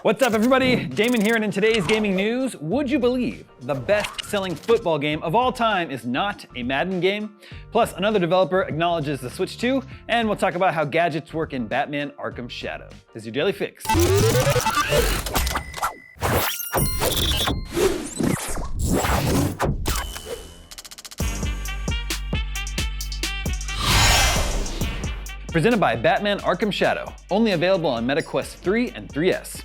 What's up, everybody? Damon here, and in today's gaming news, would you believe the best-selling football game of all time is not a Madden game? Plus, another developer acknowledges the Switch 2, and we'll talk about how gadgets work in Batman Arkham Shadow. This is your Daily Fix. Presented by Batman Arkham Shadow, only available on MetaQuest 3 and 3S.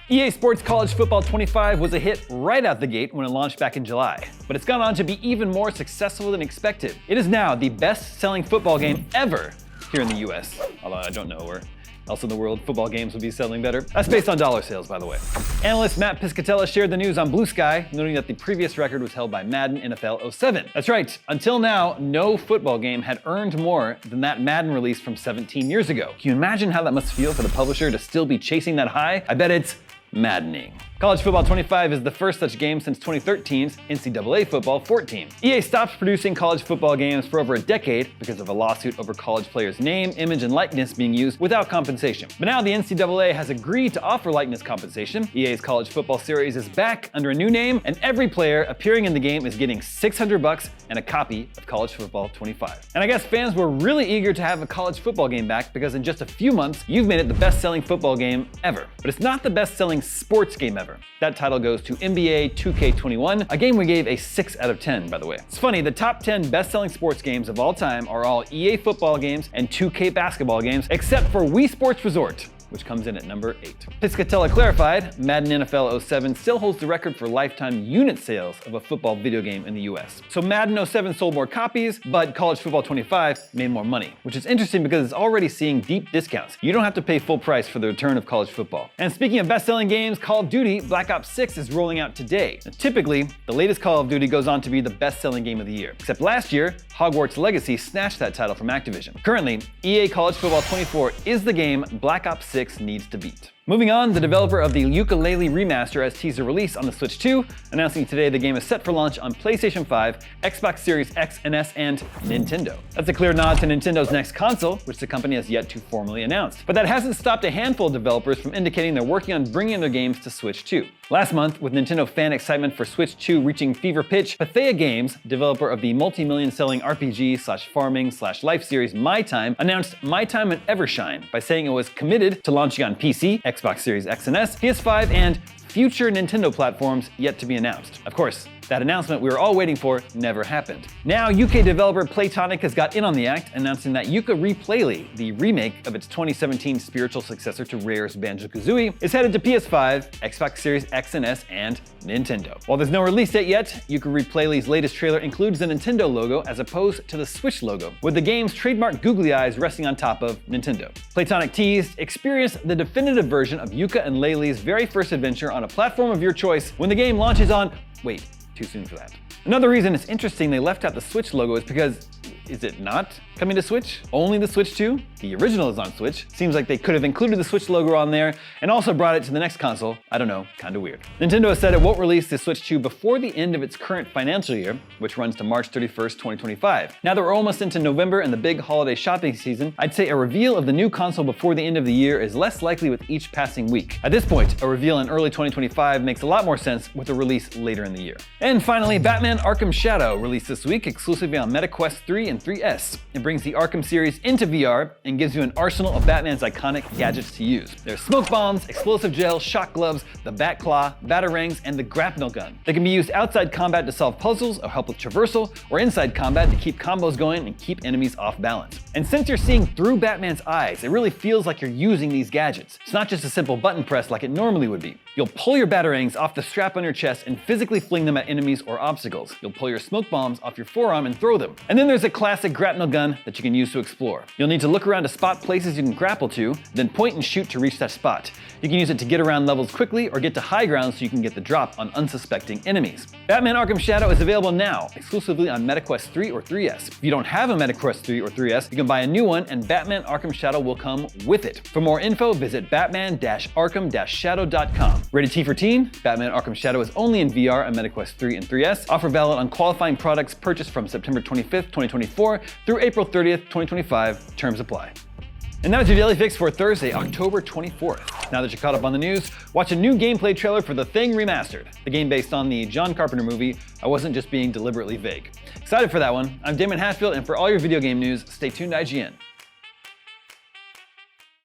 EA Sports College Football 25 was a hit right out the gate when it launched back in July, but it's gone on to be even more successful than expected. It is now the best-selling football game ever here in the US, although I don't know where else in the world football games would be selling better. That's based on dollar sales, by the way. Analyst Matt Piscatella shared the news on Blue Sky, noting that the previous record was held by Madden NFL 07. That's right, until now, no football game had earned more than that Madden release from 17 years ago. Can you imagine how that must feel for the publisher to still be chasing that high? I bet it's maddening. College Football 25 is the first such game since 2013's NCAA Football 14. EA stopped producing college football games for over a decade because of a lawsuit over college players' name, image, and likeness being used without compensation. But now the NCAA has agreed to offer likeness compensation. EA's college football series is back under a new name, and every player appearing in the game is getting $600 and a copy of College Football 25. And I guess fans were really eager to have a college football game back because in just a few months, you've made it the best-selling football game ever. But it's not the best-selling sports game ever. That title goes to NBA 2K21, a game we gave a 6 out of 10, by the way. It's funny, the top 10 best-selling sports games of all time are all EA football games and 2K basketball games, except for Wii Sports Resort, which comes in at number 8. Piscatella clarified, Madden NFL 07 still holds the record for lifetime unit sales of a football video game in the US. So Madden 07 sold more copies, but College Football 25 made more money, which is interesting because it's already seeing deep discounts. You don't have to pay full price for the return of college football. And speaking of best-selling games, Call of Duty Black Ops 6 is rolling out today. Now, typically, the latest Call of Duty goes on to be the best-selling game of the year. Except last year, Hogwarts Legacy snatched that title from Activision. Currently, EA College Football 24 is the game Black Ops 6 needs to beat. Moving on, the developer of the Yooka-Laylee remaster has teased a release on the Switch 2, announcing today the game is set for launch on PlayStation 5, Xbox Series X and S, and Nintendo. That's a clear nod to Nintendo's next console, which the company has yet to formally announce. But that hasn't stopped a handful of developers from indicating they're working on bringing their games to Switch 2. Last month, with Nintendo fan excitement for Switch 2 reaching fever pitch, Pathea Games, developer of the multi-million selling RPG/farming/life series My Time, announced My Time at Evershine by saying it was committed to launching on PC, Xbox Series X and S, PS5, and future Nintendo platforms yet to be announced. Of course, that announcement we were all waiting for never happened. Now, UK developer Playtonic has got in on the act, announcing that Yooka-Replaylee, the remake of its 2017 spiritual successor to Rare's Banjo-Kazooie, is headed to PS5, Xbox Series X and S, and Nintendo. While there's no release date yet, Yooka-Replaylee's latest trailer includes the Nintendo logo as opposed to the Switch logo, with the game's trademark googly eyes resting on top of Nintendo. Playtonic teased, experience the definitive version of Yooka and Laylee's very first adventure on a platform of your choice when the game launches on... Wait, too soon for that. Another reason it's interesting they left out the Switch logo is because, is it not coming to Switch? Only the Switch 2? The original is on Switch. Seems like they could have included the Switch logo on there and also brought it to the next console. I don't know, kinda weird. Nintendo has said it won't release the Switch 2 before the end of its current financial year, which runs to March 31st, 2025. Now that we're almost into November and the big holiday shopping season, I'd say a reveal of the new console before the end of the year is less likely with each passing week. At this point, a reveal in early 2025 makes a lot more sense with a release later in the year. And finally, Batman Arkham Shadow released this week exclusively on MetaQuest 3 and 3S. It brings the Arkham series into VR and gives you an arsenal of Batman's iconic gadgets to use. There's smoke bombs, explosive gel, shock gloves, the bat claw, batarangs, and the grapnel gun. They can be used outside combat to solve puzzles or help with traversal, or inside combat to keep combos going and keep enemies off balance. And since you're seeing through Batman's eyes, it really feels like you're using these gadgets. It's not just a simple button press like it normally would be. You'll pull your batarangs off the strap on your chest and physically fling them at enemies or obstacles. You'll pull your smoke bombs off your forearm and throw them. And then there's a classic grapnel gun that you can use to explore. You'll need to look around to spot places you can grapple to, then point and shoot to reach that spot. You can use it to get around levels quickly or get to high ground so you can get the drop on unsuspecting enemies. Batman Arkham Shadow is available now, exclusively on MetaQuest 3 or 3S. If you don't have a MetaQuest 3 or 3S, you can buy a new one and Batman Arkham Shadow will come with it. For more info, visit batman-arkham-shadow.com. Rated T for teen, Batman Arkham Shadow is only in VR on MetaQuest 3 and 3S. Offer valid on qualifying products purchased from September 25th, 2024 through April 30th, 2025. Terms apply. And that is your Daily Fix for Thursday, October 24th. Now that you're caught up on the news, watch a new gameplay trailer for The Thing Remastered, the game based on the John Carpenter movie I Wasn't Just Being Deliberately Vague. Excited for that one. I'm Damon Hatfield, and for all your video game news, stay tuned to IGN.